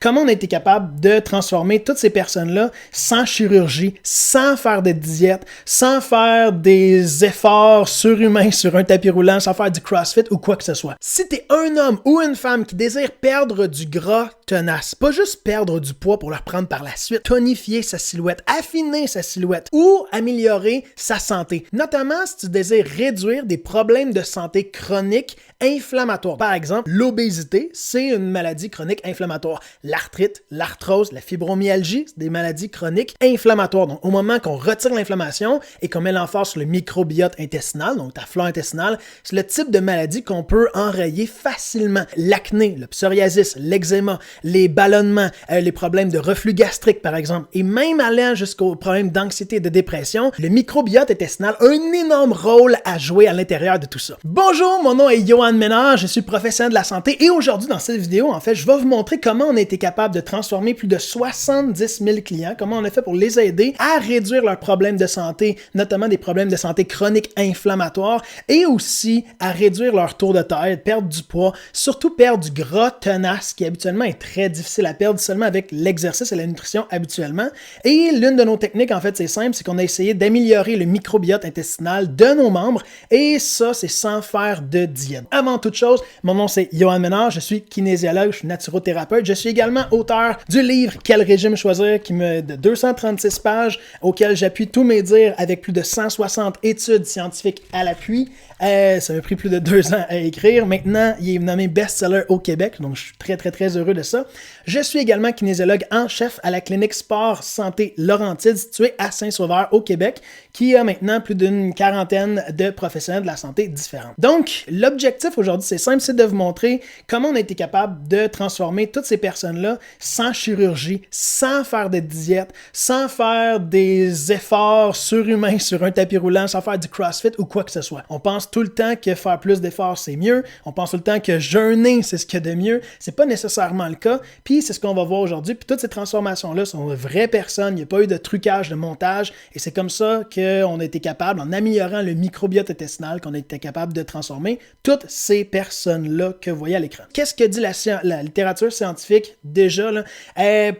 Comment on a été capable de transformer toutes ces personnes-là sans chirurgie, sans faire de diète, sans faire des efforts surhumains sur un tapis roulant, sans faire du CrossFit ou quoi que ce soit. Si t'es un homme ou une femme qui désire perdre du gras tenace, pas juste perdre du poids pour le reprendre par la suite, tonifier sa silhouette, affiner sa silhouette ou améliorer sa santé, notamment si tu désires réduire des problèmes de santé chroniques inflammatoires. Par exemple, l'obésité, c'est une maladie chronique inflammatoire. L'arthrite, l'arthrose, la fibromyalgie, c'est des maladies chroniques inflammatoires. Donc, au moment qu'on retire l'inflammation et qu'on met l'emphase sur le microbiote intestinal, donc ta flore intestinale, c'est le type de maladie qu'on peut enrayer facilement. L'acné, le psoriasis, l'eczéma, les ballonnements, les problèmes de reflux gastrique, par exemple, et même allant jusqu'aux problèmes d'anxiété et de dépression, le microbiote intestinal a un énorme rôle à jouer à l'intérieur de tout ça. Bonjour, mon nom est Yohan Ménard, je suis professionnel de la santé et aujourd'hui, dans cette vidéo, en fait, je vais vous montrer comment on a été capable de transformer plus de 70 000 clients, comment on a fait pour les aider à réduire leurs problèmes de santé, notamment des problèmes de santé chroniques inflammatoires et aussi à réduire leur tour de taille, perdre du poids, surtout perdre du gras tenace qui habituellement est très difficile à perdre seulement avec l'exercice et la nutrition habituellement. Et l'une de nos techniques, en fait, c'est simple, c'est qu'on a essayé d'améliorer le microbiote intestinal de nos membres et ça, c'est sans faire de diète. Avant toute chose, mon nom c'est Yohan Ménard, je suis kinésiologue, je suis naturothérapeute, je suis également auteur du livre Quel régime choisir de 236 pages auquel j'appuie tous mes dires avec plus de 160 études scientifiques à l'appui. Ça m'a pris plus de 2 ans à écrire. Maintenant, il est nommé best-seller au Québec, donc je suis très heureux de ça. Je suis également kinésiologue en chef à la clinique Sport Santé Laurentide, située à Saint-Sauveur au Québec, qui a maintenant plus d'une quarantaine de professionnels de la santé différents. Donc, l'objectif aujourd'hui, c'est simple, c'est de vous montrer comment on a été capable de transformer toutes ces personnes-là sans chirurgie, sans faire de diète, sans faire des efforts surhumains sur un tapis roulant, sans faire du CrossFit ou quoi que ce soit. On pense tout le temps que faire plus d'efforts, c'est mieux. On pense tout le temps que jeûner, c'est ce qu'il y a de mieux. C'est pas nécessairement le cas. Puis c'est ce qu'on va voir aujourd'hui. Puis toutes ces transformations-là sont de vraies personnes. Il n'y a pas eu de trucage, de montage. Et c'est comme ça qu'on a été capable, en améliorant le microbiote intestinal, qu'on a été capable de transformer toutes ces personnes-là que vous voyez à l'écran. Qu'est-ce que dit la littérature scientifique déjà, là?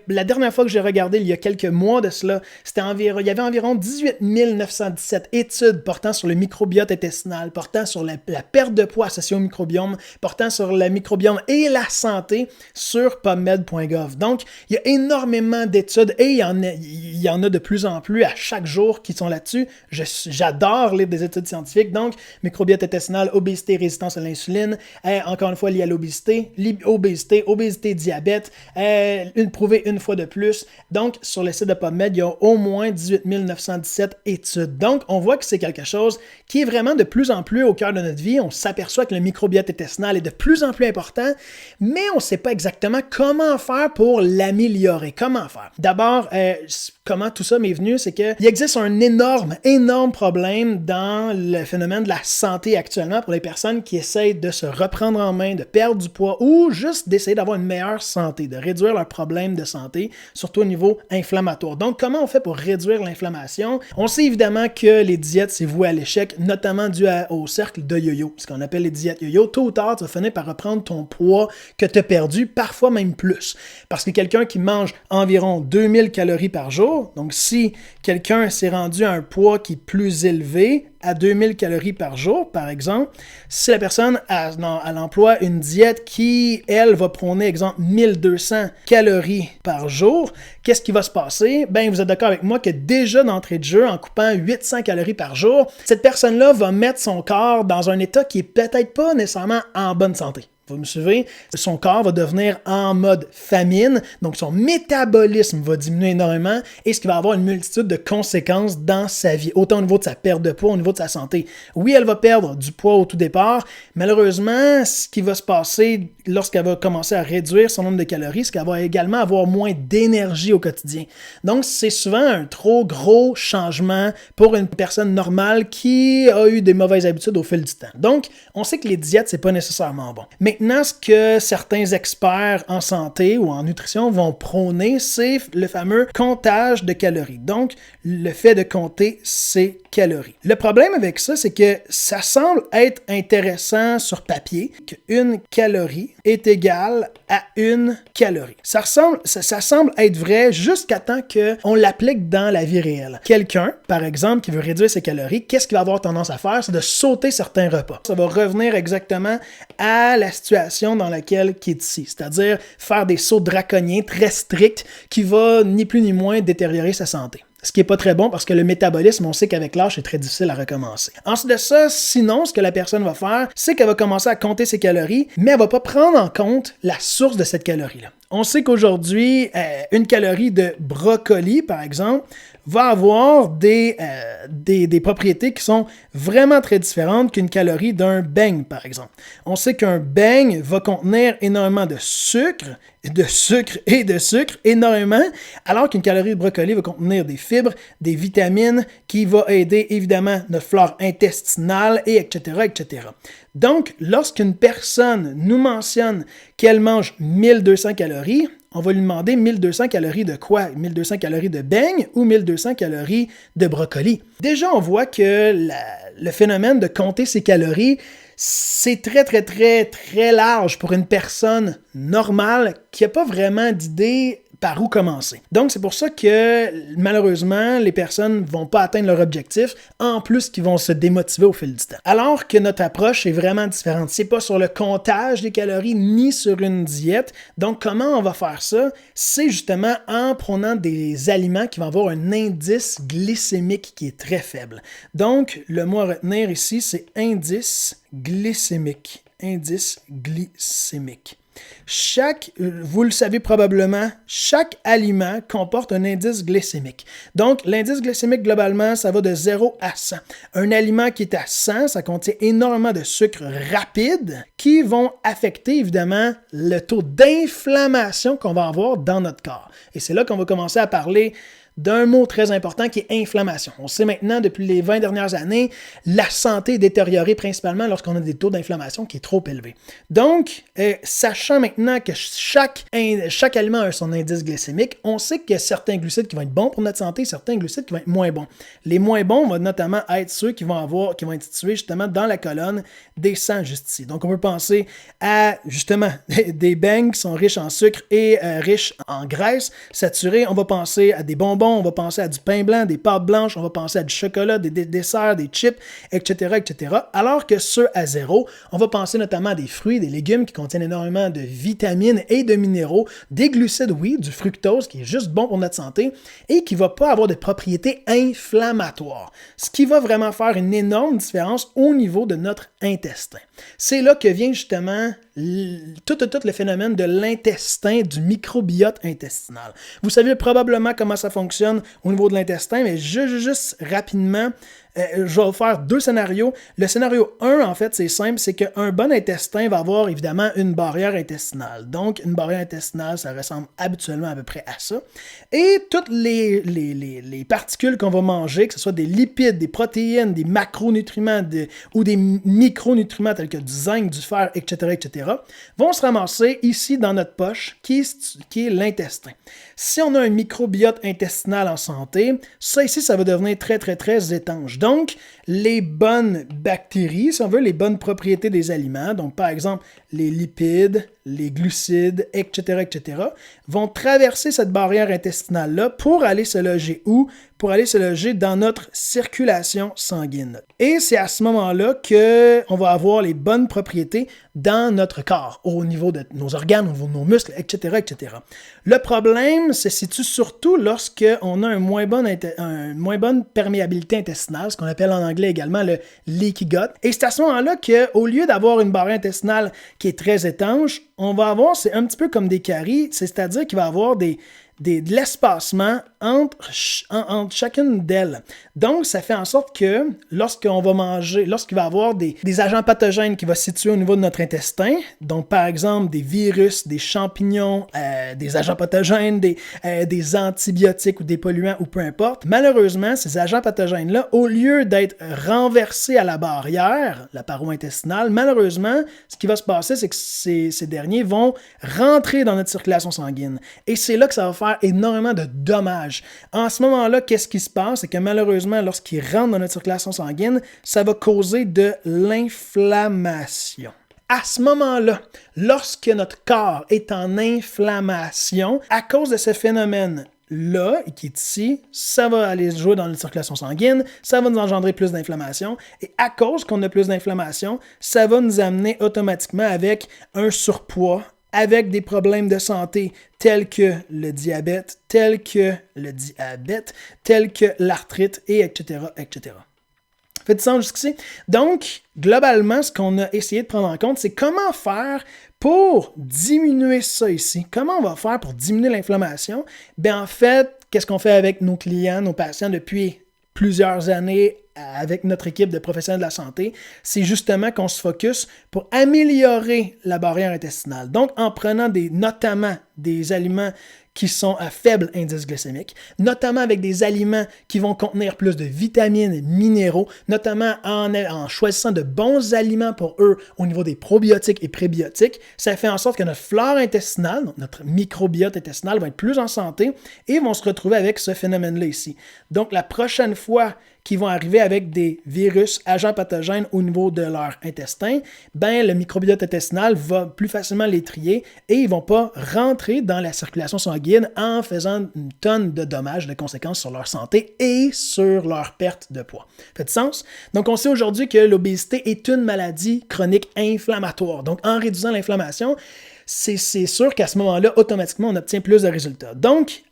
La dernière fois que j'ai regardé, il y a quelques mois de cela, il y avait environ 18 917 études portant sur le microbiote intestinal, portant sur la perte de poids associée au microbiome, portant sur le microbiome et la santé sur PubMed.gov. Donc, il y a énormément d'études et il y en a de plus en plus à chaque jour qui sont là-dessus. J'adore lire des études scientifiques. Donc, microbiote intestinal, obésité, résistance à l'insuline, encore une fois lié à l'obésité, obésité, diabète, prouvé une fois de plus. Donc, sur le site de PubMed, il y a au moins 18 917 études. Donc, on voit que c'est quelque chose qui est vraiment de plus en plus au cœur de notre vie. On s'aperçoit que le microbiote intestinal est de plus en plus important, mais on ne sait pas exactement comment faire pour l'améliorer. Comment faire? D'abord, comment tout ça m'est venu, c'est qu'il existe un énorme problème dans le phénomène de la santé actuellement pour les personnes qui essayent de se reprendre en main, de perdre du poids ou juste d'essayer d'avoir une meilleure santé, de réduire leurs problèmes de santé, surtout au niveau inflammatoire. Donc, comment on fait pour réduire l'inflammation? On sait évidemment que les diètes, c'est voué à l'échec, notamment dû au cercle de yo-yo, ce qu'on appelle les diètes yo-yo. Tôt ou tard, tu vas finir par reprendre ton poids que tu as perdu, parfois même plus. Parce que quelqu'un qui mange environ 2000 calories par jour, donc si quelqu'un s'est rendu à un poids qui est plus élevé, à 2000 calories par jour, par exemple, si la personne elle emploie une diète qui, elle, va prôner, exemple, 1200 calories par jour, qu'est-ce qui va se passer? Ben, vous êtes d'accord avec moi que déjà d'entrée de jeu, en coupant 800 calories par jour, cette personne-là va mettre son corps dans un état qui est peut-être pas nécessairement en bonne santé. Vous me suivez? Son corps va devenir en mode famine, donc son métabolisme va diminuer énormément et ce qui va avoir une multitude de conséquences dans sa vie, autant au niveau de sa perte de poids, au niveau de sa santé. Oui, elle va perdre du poids au tout départ. Malheureusement, ce qui va se passer lorsqu'elle va commencer à réduire son nombre de calories, c'est qu'elle va également avoir moins d'énergie au quotidien. Donc, c'est souvent un trop gros changement pour une personne normale qui a eu des mauvaises habitudes au fil du temps. Donc, on sait que les diètes, c'est pas nécessairement bon. Maintenant, ce que certains experts en santé ou en nutrition vont prôner, c'est le fameux comptage de calories. Donc, le fait de compter ses calories. Le problème avec ça, c'est que ça semble être intéressant sur papier qu'une calorie, est égal à 1 calorie. Ça semble être vrai jusqu'à temps qu'on l'applique dans la vie réelle. Quelqu'un, par exemple, qui veut réduire ses calories, qu'est-ce qu'il va avoir tendance à faire? C'est de sauter certains repas. Ça va revenir exactement à la situation dans laquelle il est ici, c'est-à-dire faire des sauts draconiens très stricts qui va ni plus ni moins détériorer sa santé. Ce qui n'est pas très bon parce que le métabolisme, on sait qu'avec l'âge, c'est très difficile à recommencer. Ensuite de ça, sinon, ce que la personne va faire, c'est qu'elle va commencer à compter ses calories, mais elle ne va pas prendre en compte la source de cette calorie-là. On sait qu'aujourd'hui, une calorie de brocoli, par exemple, va avoir des propriétés qui sont vraiment très différentes qu'une calorie d'un beigne, par exemple. On sait qu'un beigne va contenir énormément de sucre, énormément, alors qu'une calorie de brocoli va contenir des fibres, des vitamines, qui va aider évidemment notre flore intestinale, et etc., etc. Donc, lorsqu'une personne nous mentionne qu'elle mange 1200 calories, on va lui demander 1200 calories de quoi? 1200 calories de beigne ou 1200 calories de brocoli? Déjà, on voit que le phénomène de compter ses calories, c'est très, très, très, très large pour une personne normale qui n'a pas vraiment d'idée par où commencer. Donc, c'est pour ça que, malheureusement, les personnes ne vont pas atteindre leur objectif, en plus qu'ils vont se démotiver au fil du temps. Alors que notre approche est vraiment différente. C'est pas sur le comptage des calories, ni sur une diète. Donc, comment on va faire ça? C'est justement en prenant des aliments qui vont avoir un indice glycémique qui est très faible. Donc, le mot à retenir ici, c'est indice glycémique. Indice glycémique. Vous le savez probablement, chaque aliment comporte un indice glycémique. Donc, l'indice glycémique, globalement, ça va de 0 à 100. Un aliment qui est à 100, ça contient énormément de sucres rapides qui vont affecter, évidemment, le taux d'inflammation qu'on va avoir dans notre corps. Et c'est là qu'on va commencer à parler d'un mot très important qui est inflammation. On sait maintenant, depuis les 20 dernières années, la santé est détériorée principalement lorsqu'on a des taux d'inflammation qui est trop élevés. Donc, sachant maintenant que chaque aliment a son indice glycémique, on sait qu'il y a certains glucides qui vont être bons pour notre santé, certains glucides qui vont être moins bons. Les moins bons vont notamment être ceux qui vont être situés justement dans la colonne des 100 juste ici. Donc, on peut penser à justement des beignes qui sont riches en sucre et riches en graisse saturée. On va penser à des bonbons, on va penser à du pain blanc, des pâtes blanches, on va penser à du chocolat, des desserts, des chips, etc., etc. Alors que ceux à 0, on va penser notamment à des fruits, des légumes qui contiennent énormément de vitamines et de minéraux, des glucides, oui, du fructose qui est juste bon pour notre santé et qui ne va pas avoir de propriétés inflammatoires. Ce qui va vraiment faire une énorme différence au niveau de notre intestin. C'est là que vient justement tout le phénomène de l'intestin, du microbiote intestinal. Vous savez probablement comment ça fonctionne au niveau de l'intestin, mais juste rapidement, je vais vous faire 2 scénarios. Le scénario 1, en fait, c'est simple, c'est qu'un bon intestin va avoir évidemment une barrière intestinale. Donc, une barrière intestinale, ça ressemble habituellement à peu près à ça. Et toutes les particules qu'on va manger, que ce soit des lipides, des protéines, des macronutriments ou des micronutriments tels que du zinc, du fer, etc., vont se ramasser ici dans notre poche, qui est l'intestin. Si on a un microbiote intestinal en santé, ça ici, ça va devenir très, très, très étanche. Donc, les bonnes bactéries, si on veut, les bonnes propriétés des aliments, donc par exemple les lipides, les glucides, etc., vont traverser cette barrière intestinale-là pour aller se loger où? Pour aller se loger dans notre circulation sanguine. Et c'est à ce moment-là qu'on va avoir les bonnes propriétés dans notre corps, au niveau de nos organes, au niveau de nos muscles, etc., etc. Le problème se situe surtout lorsqu'on a une moins bonne perméabilité intestinale, ce qu'on appelle en anglais également le leaky gut. Et c'est à ce moment-là qu'au lieu d'avoir une barrière intestinale qui est très étanche, on va avoir, c'est un petit peu comme des caries, c'est-à-dire qu'il va y avoir de l'espacement entre chacune d'elles. Donc, ça fait en sorte que lorsqu'il va y avoir des agents pathogènes qui vont se situer au niveau de notre intestin, donc par exemple des virus, des champignons, des agents pathogènes, des antibiotiques ou des polluants ou peu importe, malheureusement, ces agents pathogènes-là, au lieu d'être renversés à la barrière, la paroi intestinale, malheureusement, ce qui va se passer, c'est que ces derniers vont rentrer dans notre circulation sanguine. Et c'est là que ça va faire énormément de dommages. En ce moment-là, qu'est-ce qui se passe? C'est que malheureusement, lorsqu'ils rentrent dans notre circulation sanguine, ça va causer de l'inflammation. à ce moment-là, lorsque notre corps est en inflammation, à cause de ce phénomène-là, qui est ici, ça va aller jouer dans la circulation sanguine, ça va nous engendrer plus d'inflammation, et à cause qu'on a plus d'inflammation, ça va nous amener automatiquement avec un surpoids, avec des problèmes de santé tels que le diabète, tels que l'arthrite, et etc., etc. Fait du sens jusqu'ici? Donc, globalement, ce qu'on a essayé de prendre en compte, c'est comment faire pour diminuer ça ici. Comment on va faire pour diminuer l'inflammation? Bien, en fait, qu'est-ce qu'on fait avec nos clients, nos patients depuis plusieurs années avec notre équipe de professionnels de la santé? C'est justement qu'on se focus pour améliorer la barrière intestinale. Donc, en prenant notamment des aliments qui sont à faible indice glycémique, notamment avec des aliments qui vont contenir plus de vitamines et minéraux, notamment en choisissant de bons aliments pour eux au niveau des probiotiques et prébiotiques, ça fait en sorte que notre flore intestinale, donc notre microbiote intestinal, va être plus en santé et vont se retrouver avec ce phénomène-là ici. Donc, la prochaine fois qu'ils vont arriver avec des virus, agents pathogènes au niveau de leur intestin, ben le microbiote intestinal va plus facilement les trier et ils ne vont pas rentrer dans la circulation sanguine en faisant une tonne de dommages, de conséquences sur leur santé et sur leur perte de poids. Fait du sens? Donc, on sait aujourd'hui que l'obésité est une maladie chronique inflammatoire. Donc, en réduisant l'inflammation, c'est sûr qu'à ce moment-là, automatiquement, on obtient plus de résultats. Donc,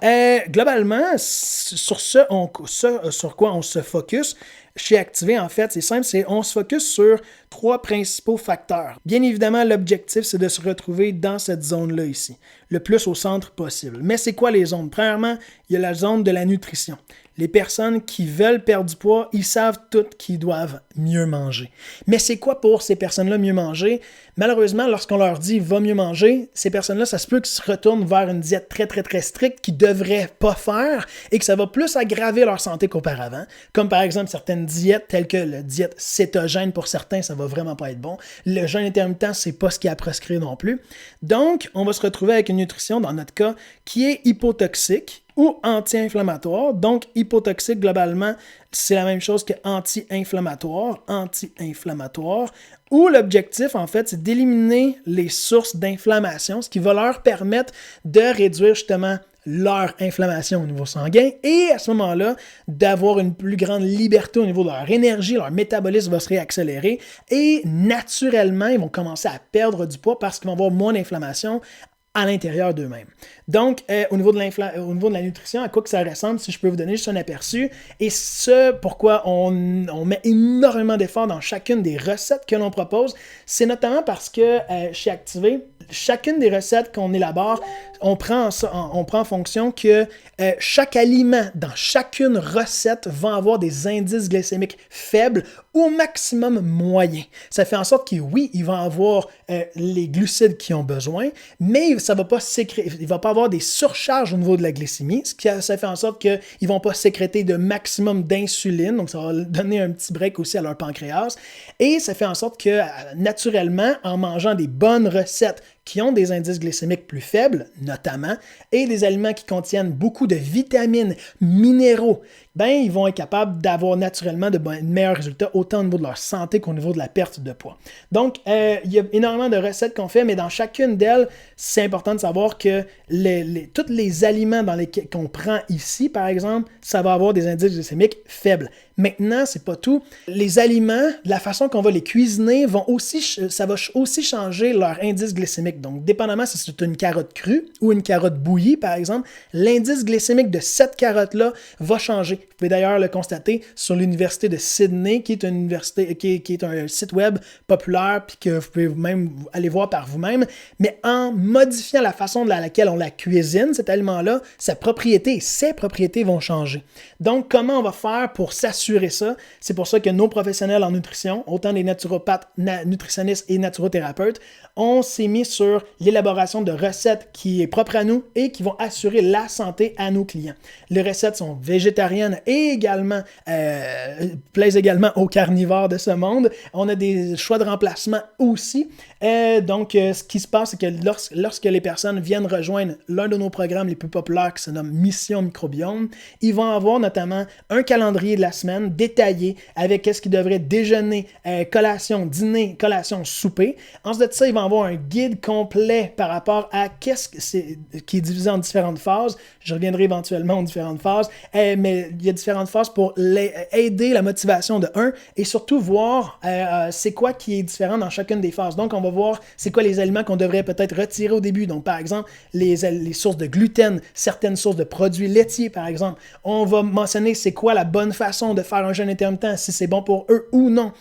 globalement, sur sur quoi on se focus chez Activé, en fait, c'est simple, on se focus sur 3 principaux facteurs. Bien évidemment, l'objectif, c'est de se retrouver dans cette zone-là ici, le plus au centre possible. Mais c'est quoi les zones? Premièrement, il y a la zone de la nutrition. Les personnes qui veulent perdre du poids, ils savent toutes qu'ils doivent mieux manger. Mais c'est quoi pour ces personnes-là mieux manger? Malheureusement, lorsqu'on leur dit « va mieux manger », ces personnes-là, ça se peut qu'ils se retournent vers une diète très, très, très stricte qu'ils ne devraient pas faire et que ça va plus aggraver leur santé qu'auparavant. Comme par exemple certaines diètes telles que la diète cétogène pour certains, ça va vraiment pas être bon. Le jeûne intermittent, c'est pas ce qui est à prescrire non plus. Donc, on va se retrouver avec une nutrition, dans notre cas, qui est hypotoxique ou anti-inflammatoire. Donc, hypotoxique, globalement, c'est la même chose que anti-inflammatoire, où l'objectif, en fait, c'est d'éliminer les sources d'inflammation, ce qui va leur permettre de réduire justement leur inflammation au niveau sanguin et à ce moment-là, d'avoir une plus grande liberté au niveau de leur énergie, leur métabolisme va se réaccélérer et naturellement, ils vont commencer à perdre du poids parce qu'ils vont avoir moins d'inflammation à l'intérieur d'eux-mêmes. Donc, au niveau de la nutrition, à quoi que ça ressemble, si je peux vous donner juste un aperçu, et ce, pourquoi on met énormément d'efforts dans chacune des recettes que l'on propose, c'est notamment parce que chez Activé, chacune des recettes qu'on élabore, on prend en fonction que chaque aliment dans chacune recette va avoir des indices glycémiques faibles au maximum moyens. Ça fait en sorte que oui, il va avoir les glucides qu'ils ont besoin, mais ça va pas il va pas avoir des surcharges au niveau de la glycémie, ça fait en sorte qu'ils ne vont pas sécréter de maximum d'insuline, donc ça va donner un petit break aussi à leur pancréas, et ça fait en sorte que naturellement, en mangeant des bonnes recettes qui ont des indices glycémiques plus faibles, notamment, et des aliments qui contiennent beaucoup de vitamines, minéraux, ben, ils vont être capables d'avoir naturellement de meilleurs résultats, autant au niveau de leur santé qu'au niveau de la perte de poids. Donc, il y a énormément de recettes qu'on fait, mais dans chacune d'elles, c'est important de savoir que tous les aliments qu'on prend ici, par exemple, ça va avoir des indices glycémiques faibles. Maintenant, c'est pas tout. Les aliments, la façon qu'on va les cuisiner, ça va aussi changer leur indice glycémique. Donc, dépendamment si c'est une carotte crue ou une carotte bouillie, par exemple, l'indice glycémique de cette carotte-là va changer. Vous pouvez d'ailleurs le constater sur l'Université de Sydney, qui est une université, qui est un site web populaire, puis que vous pouvez même aller voir par vous-même. Mais en modifiant la façon dans laquelle on la cuisine, cet aliment-là, ses propriétés vont changer. Donc, comment on va faire pour s'assurer ça? C'est pour ça que nos professionnels en nutrition, autant des naturopathes, nutritionnistes et naturothérapeutes, on s'est mis sur sur l'élaboration de recettes qui est propre à nous et qui vont assurer la santé à nos clients. Les recettes sont végétariennes et également plaisent également aux carnivores de ce monde. On a des choix de remplacement aussi. Donc, ce qui se passe, c'est que lorsque les personnes viennent rejoindre l'un de nos programmes les plus populaires qui se nomme Mission Microbiome, ils vont avoir notamment un calendrier de la semaine détaillé avec qu'est-ce qu'ils devraient déjeuner, collation, dîner, collation, souper. Ensuite de ça, ils vont avoir un guide complet par rapport à qu'est-ce que c'est qui est divisé en différentes phases. Je reviendrai éventuellement aux différentes phases, mais il y a différentes phases pour aider la motivation de un et surtout voir c'est quoi qui est différent dans chacune des phases. Donc, on va voir c'est quoi les aliments qu'on devrait peut-être retirer au début. Donc, par exemple, les sources de gluten, certaines sources de produits laitiers, par exemple. On va mentionner c'est quoi la bonne façon de faire un jeûne intermittent, si c'est bon pour eux ou non.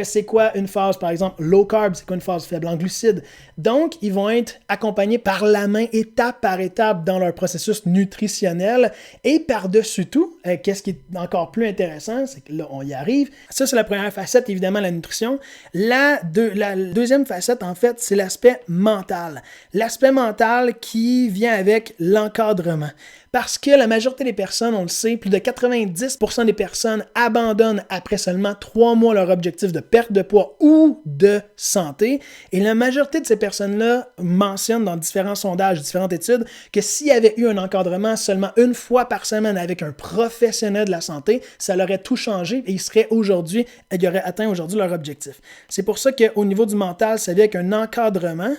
C'est quoi une phase, par exemple, low carb, c'est quoi une phase faible en glucides. Donc, ils vont être accompagnés par la main, étape par étape, dans leur processus nutritionnel. Et par-dessus tout, qu'est-ce qui est encore plus intéressant, c'est que là, on y arrive. Ça, c'est la première facette, évidemment, la nutrition. La deuxième facette, en fait, c'est l'aspect mental. L'aspect mental qui vient avec l'encadrement. Parce que la majorité des personnes, on le sait, plus de 90% des personnes abandonnent après seulement 3 mois leur objectif de perte de poids ou de santé. Et la majorité de ces personnes-là mentionnent dans différents sondages, différentes études, que s'il y avait eu un encadrement seulement une fois par semaine avec un professionnel de la santé, ça leur aurait tout changé et ils auraient atteint aujourd'hui leur objectif. C'est pour ça qu'au niveau du mental, ça vient avec un encadrement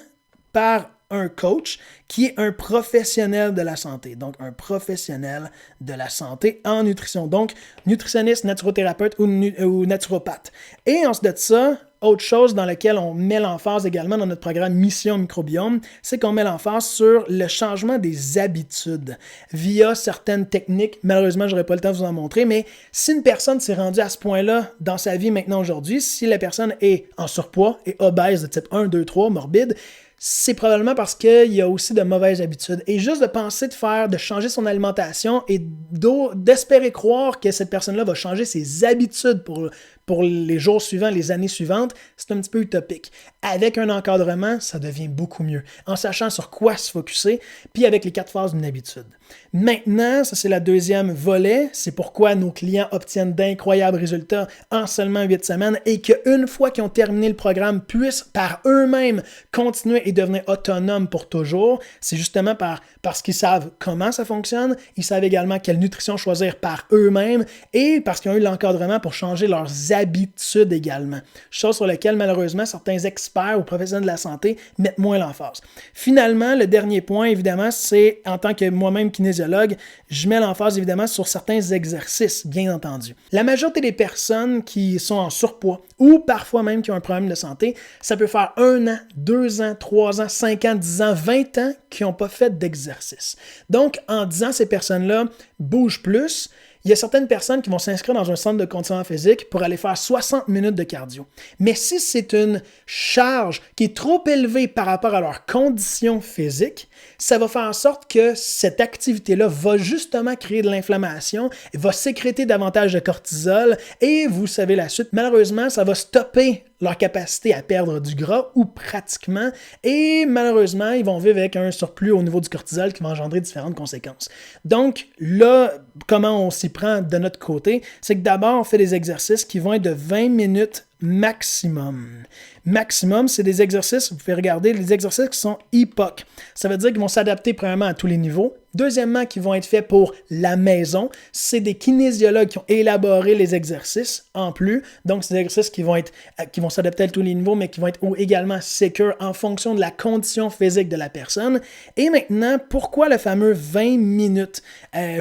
par un coach qui est un professionnel de la santé. Donc, un professionnel de la santé en nutrition. Donc, nutritionniste, naturothérapeute ou naturopathe. Et ensuite de ça, autre chose dans laquelle on met l'emphase également dans notre programme Mission Microbiome, c'est qu'on met l'emphase sur le changement des habitudes via certaines techniques. Malheureusement, je n'aurai pas le temps de vous en montrer, mais si une personne s'est rendue à ce point-là dans sa vie maintenant aujourd'hui, si la personne est en surpoids et obèse de type 1, 2, 3, morbide, c'est probablement parce qu'il y a aussi de mauvaises habitudes. Et juste de penser de changer son alimentation et d'espérer croire que cette personne-là va changer ses habitudes pour les jours suivants, les années suivantes, c'est un petit peu utopique. Avec un encadrement, ça devient beaucoup mieux. En sachant sur quoi se focusser, puis avec les 4 phases d'une habitude. Maintenant, ça c'est la deuxième volet, c'est pourquoi nos clients obtiennent d'incroyables résultats en seulement 8 semaines et qu'une fois qu'ils ont terminé le programme, puissent par eux-mêmes continuer et devenir autonomes pour toujours. C'est justement parce qu'ils savent comment ça fonctionne, ils savent également quelle nutrition choisir par eux-mêmes et parce qu'ils ont eu l'encadrement pour changer leurs habitudes également. Chose sur laquelle, malheureusement, certains experts ou professionnels de la santé mettent moins l'emphase. Finalement, le dernier point, évidemment, c'est en tant que moi-même kinésiologue, je mets l'emphase évidemment sur certains exercices, bien entendu. La majorité des personnes qui sont en surpoids ou parfois même qui ont un problème de santé, ça peut faire 1 an, 2 ans, 3 ans, 5 ans, 10 ans, 20 ans qui n'ont pas fait d'exercice. Donc, en disant ces personnes-là bougent plus, il y a certaines personnes qui vont s'inscrire dans un centre de conditionnement physique pour aller faire 60 minutes de cardio. Mais si c'est une charge qui est trop élevée par rapport à leur condition physique, ça va faire en sorte que cette activité-là va justement créer de l'inflammation, va sécréter davantage de cortisol et vous savez la suite. Malheureusement, ça va stopper leur capacité à perdre du gras ou pratiquement et malheureusement, ils vont vivre avec un surplus au niveau du cortisol qui va engendrer différentes conséquences. Donc là, comment on s'y prend de notre côté, c'est que d'abord, on fait des exercices qui vont être de 20 minutes maximum. Maximum, c'est des exercices, vous pouvez regarder, les exercices qui sont EPOC. Ça veut dire qu'ils vont s'adapter premièrement à tous les niveaux. Deuxièmement, qui vont être faits pour la maison. C'est des kinésiologues qui ont élaboré les exercices en plus. Donc, c'est des exercices qui vont s'adapter à tous les niveaux, mais qui vont être également secure en fonction de la condition physique de la personne. Et maintenant, pourquoi le fameux 20 minutes?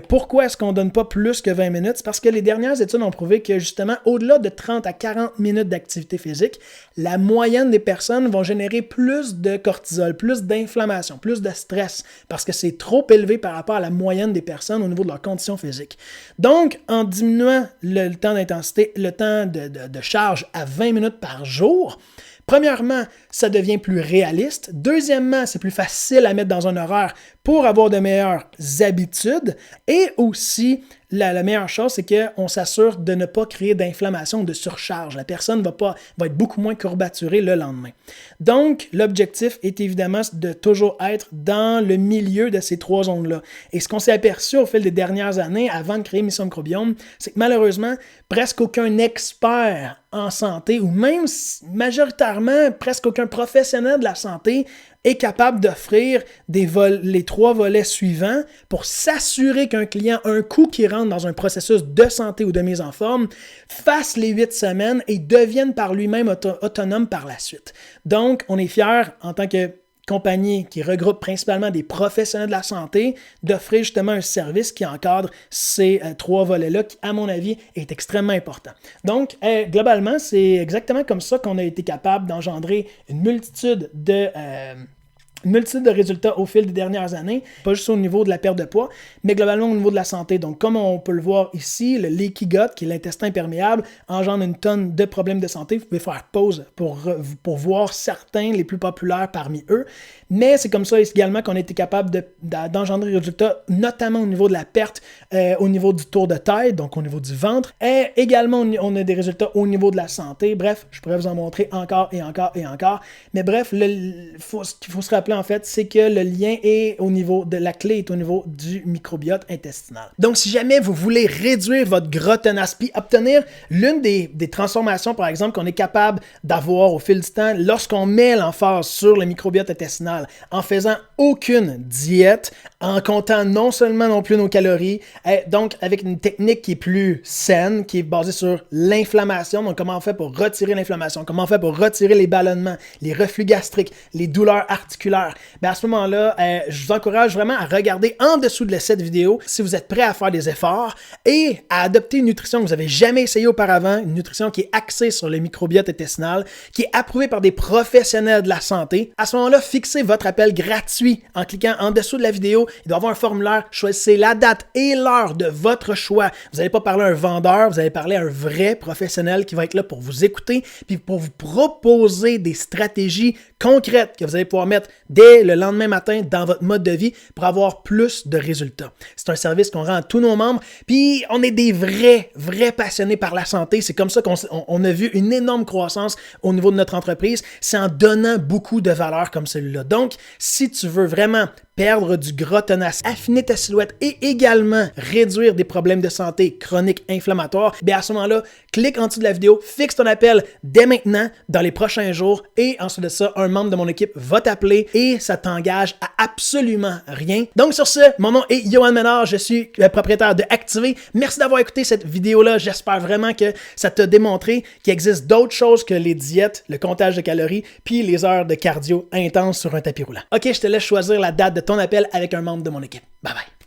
Pourquoi est-ce qu'on ne donne pas plus que 20 minutes? C'est parce que les dernières études ont prouvé que justement, au-delà de 30 à 40 minutes d'activité physique, la moyenne des personnes vont générer plus de cortisol, plus d'inflammation, plus de stress, parce que c'est trop élevé par rapport à la moyenne des personnes au niveau de leur condition physique. Donc, en diminuant le temps d'intensité, le temps de charge à 20 minutes par jour, premièrement, ça devient plus réaliste. Deuxièmement, c'est plus facile à mettre dans un horaire pour avoir de meilleures habitudes. Et aussi, la meilleure chose, c'est qu'on s'assure de ne pas créer d'inflammation ou de surcharge. La personne va être beaucoup moins courbaturée le lendemain. Donc, l'objectif est évidemment de toujours être dans le milieu de ces 3 zones-là. Et ce qu'on s'est aperçu au fil des dernières années, avant de créer Mission Microbiome, c'est que malheureusement, presque aucun expert en santé, ou même majoritairement presque aucun professionnel de la santé est capable d'offrir les 3 volets suivants pour s'assurer qu'un client, un coup qui rentre dans un processus de santé ou de mise en forme, fasse les 8 semaines et devienne par lui-même autonome par la suite. Donc, on est fiers en tant que compagnie qui regroupe principalement des professionnels de la santé, d'offrir justement un service qui encadre ces 3 volets-là, qui, à mon avis, est extrêmement important. Donc, globalement, c'est exactement comme ça qu'on a été capable d'engendrer une multitude de résultats au fil des dernières années, pas juste au niveau de la perte de poids, mais globalement au niveau de la santé. Donc, comme on peut le voir ici, le leaky gut, qui est l'intestin perméable, engendre une tonne de problèmes de santé. Vous pouvez faire pause pour voir certains, les plus populaires parmi eux. Mais c'est comme ça également qu'on a été capable d'engendrer des résultats, notamment au niveau de la perte, au niveau du tour de taille, donc au niveau du ventre. Et également, on a des résultats au niveau de la santé. Bref, je pourrais vous en montrer encore et encore et encore. Mais bref, ce qu'il faut se rappeler, en fait, c'est que le lien est au niveau de la clé est au niveau du microbiote intestinal. Donc, si jamais vous voulez réduire votre gras tenace, puis obtenir l'une des transformations, par exemple, qu'on est capable d'avoir au fil du temps lorsqu'on met l'emphase sur le microbiote intestinal en faisant aucune diète, en comptant non seulement non plus nos calories, donc avec une technique qui est plus saine, qui est basée sur l'inflammation. Donc, comment on fait pour retirer l'inflammation? Comment on fait pour retirer les ballonnements, les reflux gastriques, les douleurs articulaires? Ben à ce moment-là, je vous encourage vraiment à regarder en dessous de cette vidéo si vous êtes prêt à faire des efforts et à adopter une nutrition que vous n'avez jamais essayée auparavant, une nutrition qui est axée sur le microbiote intestinal, qui est approuvée par des professionnels de la santé. À ce moment-là, fixez votre appel gratuit en cliquant en dessous de la vidéo. Il doit y avoir un formulaire. Choisissez la date et l'heure de votre choix. Vous n'allez pas parler à un vendeur, vous allez parler à un vrai professionnel qui va être là pour vous écouter puis pour vous proposer des stratégies concrètes que vous allez pouvoir mettre dès le lendemain matin dans votre mode de vie pour avoir plus de résultats. C'est un service qu'on rend à tous nos membres, puis on est des vrais passionnés par la santé. C'est comme ça qu'on a vu une énorme croissance au niveau de notre entreprise. C'est en donnant beaucoup de valeur comme celui-là. Donc, si tu veux vraiment perdre du gras tenace, affiner ta silhouette et également réduire des problèmes de santé chroniques inflammatoires, bien à ce moment-là, clique en dessous de la vidéo, fixe ton appel dès maintenant, dans les prochains jours, et ensuite de ça, un membre de mon équipe va t'appeler et ça t'engage à absolument rien. Donc sur ce, mon nom est Yohan Ménard, je suis le propriétaire de Activé. Merci d'avoir écouté cette vidéo-là. J'espère vraiment que ça t'a démontré qu'il existe d'autres choses que les diètes, le comptage de calories, puis les heures de cardio intenses sur un tapis roulant. Ok, je te laisse choisir la date de ton appel avec un membre de mon équipe. Bye bye.